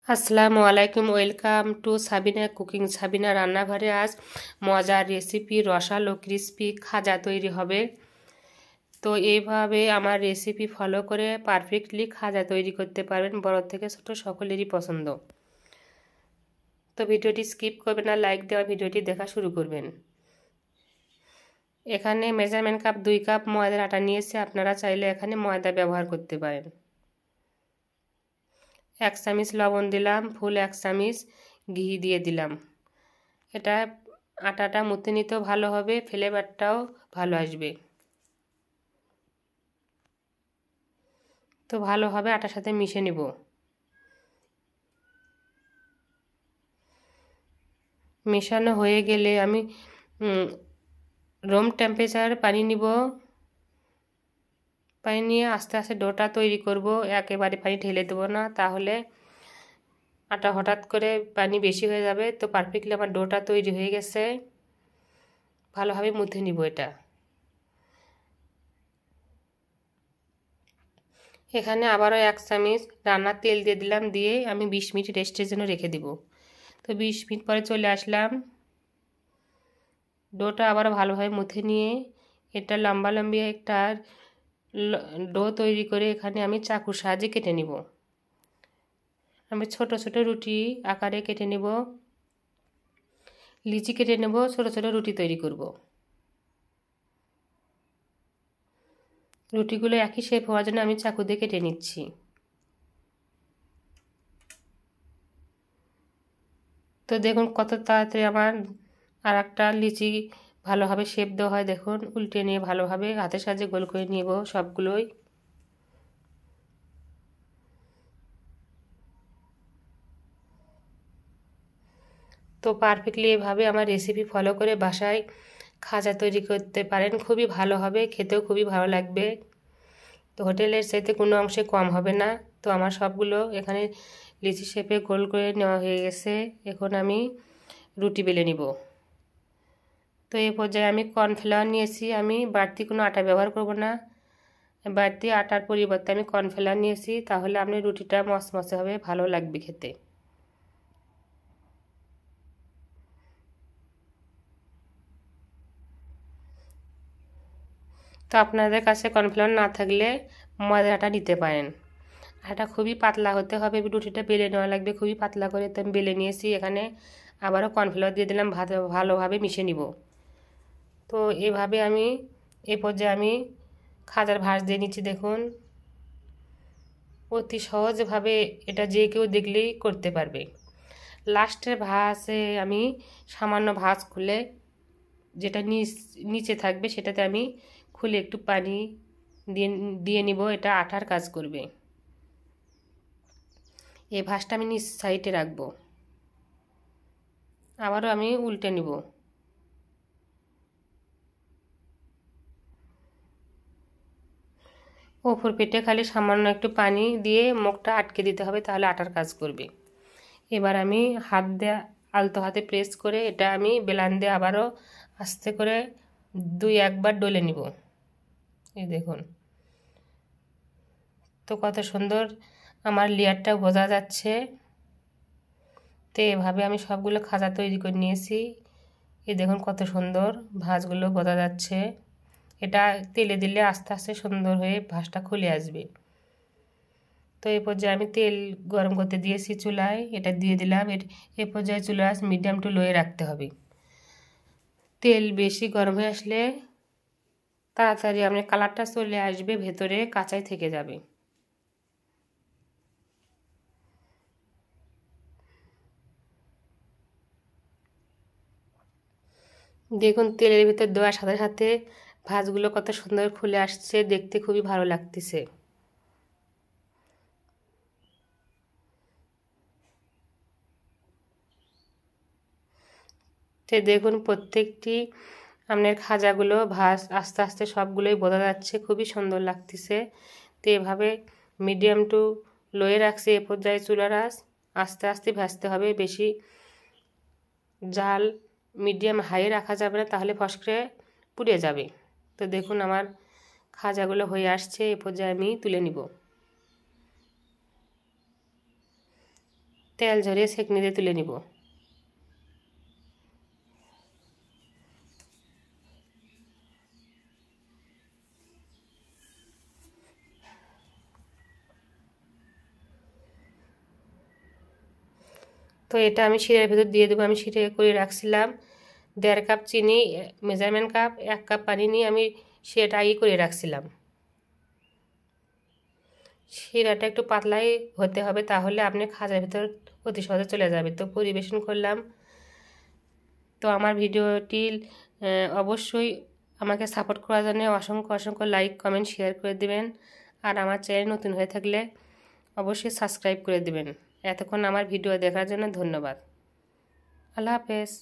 আসসালামু আলাইকুম, welcome to Sabina cooking. Sabina রান্নাঘরে আজ মজার রেসিপি রসালো ক্রিস্পি খাজা তৈরি হবে। তো এইভাবে আমার রেসিপি ফলো করে পারফেক্টলি খাজা তৈরি করতে পারবেন, বড় থেকে ছোট সকলেরই পছন্দ। তো ভিডিওটি স্কিপ করবেন না, লাইক দেওয়া ভিডিওটি দেখা শুরু করবেন। এখানে মেজারমেন্ট কাপ 2 কাপ ময়দার আটা নিয়েছে, আপনারা চাইলে এখানে ময়দা ব্যবহার করতে পারেন। 1 চামচ লবণ দিলাম, ফুল 1 চামচ ঘি দিয়ে দিলাম। এটা আটাটা মুথে নিতেও ভালো হবে, ফ্লেভারটাও ভালো আসবে। তো ভালোভাবে আটার সাথে মিশে নিব। মেশানো হয়ে গেলে আমি রুম টেম্পারেচার পানি নিব। পানি নিয়ে আস্তে আস্তে ডোটা তৈরি করব, একেবারে পানি ঢেলে দেবো না, তাহলে আটা হঠাৎ করে পানি বেশি হয়ে যাবে। তো পারফেক্টলি আমার ডোটা তৈরি হয়ে গেছে, ভালোভাবে মুথে নিব এটা। এখানে আবারও 1 চামচ রান্নার তেল দিয়ে দিলাম, দিয়ে আমি 20 মিনিট রেস্টের জন্য রেখে দিব। তো 20 মিনিট পরে চলে আসলাম। ডোটা আবার ভালোভাবে মুথে নিয়ে এটা লম্বালম্বি একটা ডো তৈরি করে এখানে আমি চাকুর সাহায্যে কেটে নিব। আমি ছোট ছোট রুটি আকারে কেটে নেব, লিচি কেটে নেব, ছোট ছোট রুটি তৈরি করব। রুটিগুলো একই শেপ হওয়ার জন্য আমি চাকু দিয়ে কেটে নিচ্ছি। তো দেখুন কত তাড়াতাড়ি আমার আর একটা লিচি ভালোভাবে শেপ দেওয়া হয়। দেখুন উল্টে নিয়ে ভালোভাবে হাতের সাহায্যে গোল করে নিব সবগুলোই। তো পারফেক্টলি এভাবে আমার রেসিপি ফলো করে বাসায় খাজা তৈরি করতে পারেন, খুবই ভালো হবে, খেতেও খুবই ভালো লাগবে। তো হোটেলের চাইতে কোনো অংশে কম হবে না। তো আমার সবগুলো এখানে লিচি শেপে গোল করে নেওয়া হয়ে গেছে। এখন আমি রুটি বেলে নিব। তো এই পর্যায়ে আমি কর্নফ্লাওয়ার নিয়েছি, আমি বাড়তি কোনো আটা ব্যবহার করব না। বাড়তি আটার পরিবর্তে আমি কর্নফ্লাওয়ার নিয়েছি, তাহলে আপনার রুটিটা মচমচে হবে, ভালো লাগবে খেতে। তো আপনাদের কাছে কর্নফ্লাওয়ার না থাকলে ময়দার আটা নিতে পারেন। আটা খুবই পাতলা হতে হবে, রুটিটা বেলে নেওয়া লাগবে খুবই পাতলা করে। তো আমি বেলে নিয়েছি, এখানে আবারও কর্নফ্লাওয়ার দিয়ে দিলাম, ভালোভাবে মিশিয়ে নিব। তো এভাবে আমি এ পর্যায়ে আমি খাজার ভাঁজ দিয়ে নিচ্ছি। দেখুন অতি সহজভাবে এটা যে কেউ দেখলেই করতে পারবে। লাস্টের ভাঁজে আমি সামান্য ভাঁজ খুলে যেটা নিচে থাকবে সেটাতে আমি খুলে একটু পানি দিয়ে দিয়ে নিব, এটা আঠার কাজ করবে। এই ভাঁজটা আমি নিচ সাইডে রাখবো, আবারও আমি উল্টে নিব। ওপর পেটে খালি সামান্য একটু পানি দিয়ে মুখটা আটকে দিতে হবে, তাহলে আটার কাজ করবে। এবার আমি হাত দিয়ে আলতো হাতে প্রেস করে এটা আমি বেলান দিয়ে আবারও আস্তে করে 2-1 বার ডলে নিব। এই দেখুন তো কত সুন্দর আমার লেয়ারটা বোঝা যাচ্ছে। তো এভাবে আমি সবগুলো খাজা তৈরি করে নিয়েছি। এই দেখুন কত সুন্দর ভাঁজগুলো বোঝা যাচ্ছে। এটা তেলে দিলে আস্তে আস্তে সুন্দর হয়ে ভাঁজটা খুলে আসবে। তো এই পর্যায়ে আমি তেল গরম করতে দিয়েছি চুলায়, এটা দিয়ে দিলাম। এই পর্যায়ে চুলার আঁচ মিডিয়াম টু লোয়ে রাখতে হবে। তেল বেশি গরম হয়ে আসলে তাড়াতাড়ি আপনার কালারটা চলে আসবে, ভেতরে কাঁচাই থেকে যাবে। দেখুন তেলের ভিতর দেওয়ার সাথে সাথে ভাঁজগুলো কত সুন্দর খুলে আসছে, দেখতে খুবই ভালো লাগতেছে। তো দেখুন প্রত্যেকটি আপনার খাজাগুলো ভাঁজ আস্তে আস্তে সবগুলোই বোঝা যাচ্ছে, খুবই সুন্দর লাগতেছে। তো এভাবে মিডিয়াম টু লোয়ে রাখছি। এ পর্যায়ে চুলার আঁচ আস্তে আস্তে ভাজতে হবে, বেশি জাল মিডিয়াম হাই রাখা যাবে না, তাহলে ফস করে পুড়ে যাবে। তো দেখুন আমার খাজাগুলো হয়ে আসছে, এ পর্যায়ে আমি তুলে নিব। তেল ঝরিয়ে সেঁকনি দিয়ে তুলে নিব। তো এটা আমি শিরার ভেতর দিয়ে দেবো। আমি শিরে করে রাখছিলাম 1.5 কাপ চিনি, মেজারমেন্ট কাপ 1 কাপ পানি নিয়ে আমি সেটা আগে করে রাখছিলাম। শিরাটা একটু পাতলাই হতে হবে, তাহলে আপনি খাজার ভেতর অতি সহজে চলে যাবে। তো পরিবেশন করলাম। তো আমার ভিডিওটি অবশ্যই আমাকে সাপোর্ট করার জন্য অসংখ্য অসংখ্য লাইক, কমেন্ট, শেয়ার করে দেবেন। আর আমার চ্যানেল নতুন হয়ে থাকলে অবশ্যই সাবস্ক্রাইব করে দেবেন। এতক্ষণ আমার ভিডিও দেখার জন্য ধন্যবাদ। আল্লাহ হাফেজ।